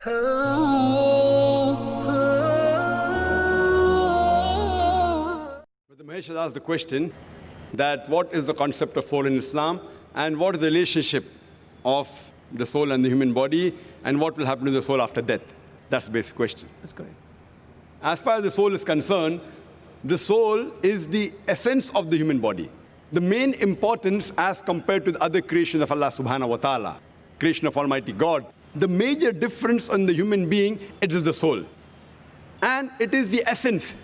But the Mahesh has asked the question that what is the concept of soul in Islam and what is the relationship of the soul and the human body and what will happen to the soul after death? That's the basic question. That's correct. As far as the soul is concerned, the soul is the essence of the human body. The main importance as compared to the other creations of Allah subhanahu wa ta'ala, creation of Almighty God, the major difference in the human being, it is the soul. And it is the essence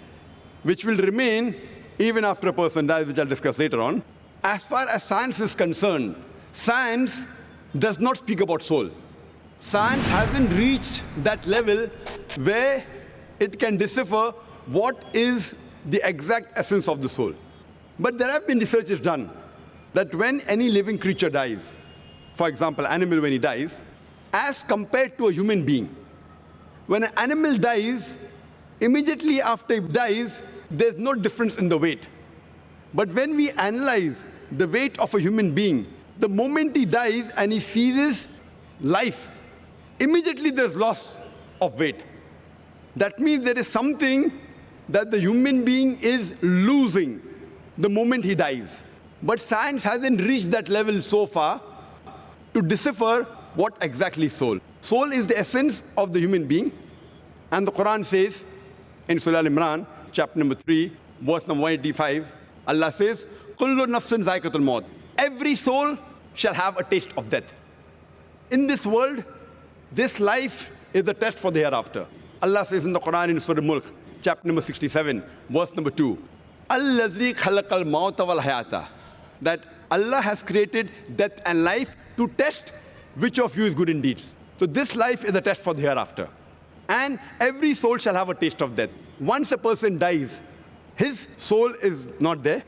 which will remain even after a person dies, which I'll discuss later on. As far as science is concerned, science does not speak about soul. Science hasn't reached that level where it can decipher what is the exact essence of the soul. But there have been researches done that when any living creature dies, for example, animal when he dies, as compared to a human being, when an animal dies, immediately after it dies, there's no difference in the weight. But when we analyze the weight of a human being, the moment he dies and he ceases life, immediately there's loss of weight. That means there is something that the human being is losing the moment he dies. But science hasn't reached that level so far to decipher what exactly is soul. Soul is the essence of the human being. And the Quran says in Surah Al-Imran, chapter number 3, verse number 185, Allah says, Kullu nafsin zaikatul maut. Every soul shall have a taste of death. In this world, this life is the test for the hereafter. Allah says in the Quran in Surah Mulk, chapter number 67, verse number 2, Allazi khalaqal mauta wal hayata. That Allah has created death and life to test which of you is good in deeds. So this life is a test for the hereafter. And every soul shall have a taste of death. Once a person dies, his soul is not there.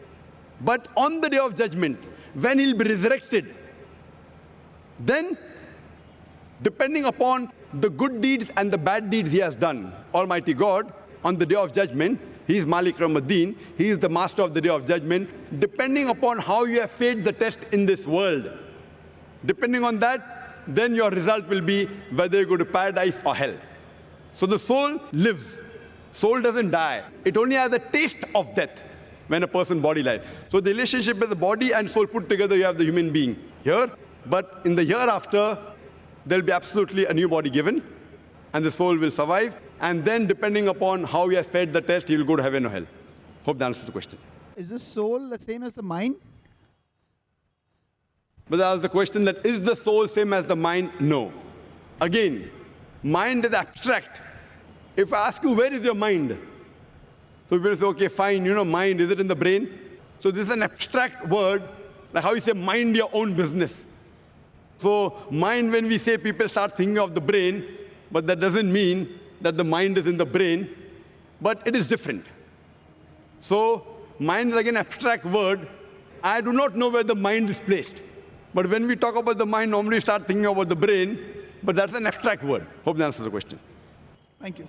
But on the day of judgment, when he'll be resurrected, then depending upon the good deeds and the bad deeds he has done, Almighty God, on the day of judgment, He is Malik Ramaddin, He is the master of the day of judgment, depending upon how you have failed the test in this world. Depending on that, then your result will be whether you go to paradise or hell. So the soul lives. Soul doesn't die. It only has a taste of death when a person's body dies. So the relationship with the body and soul put together, you have the human being here. But in the hereafter, there will be absolutely a new body given, and the soul will survive. And then depending upon how he has failed the test, he will go to heaven or hell. Hope that answers the question. Is the soul the same as the mind? But that was the question, that is the soul same as the mind? No. Again, mind is abstract. If I ask you, where is your mind? So people say, okay, fine, mind, is it in the brain? So this is an abstract word, like how you say, mind your own business. So mind, when we say, people start thinking of the brain, but that doesn't mean that the mind is in the brain, but it is different. So mind is again an abstract word. I do not know where the mind is placed. But when we talk about the mind, normally we start thinking about the brain, but that's an abstract word. Hope that answers the question. Thank you.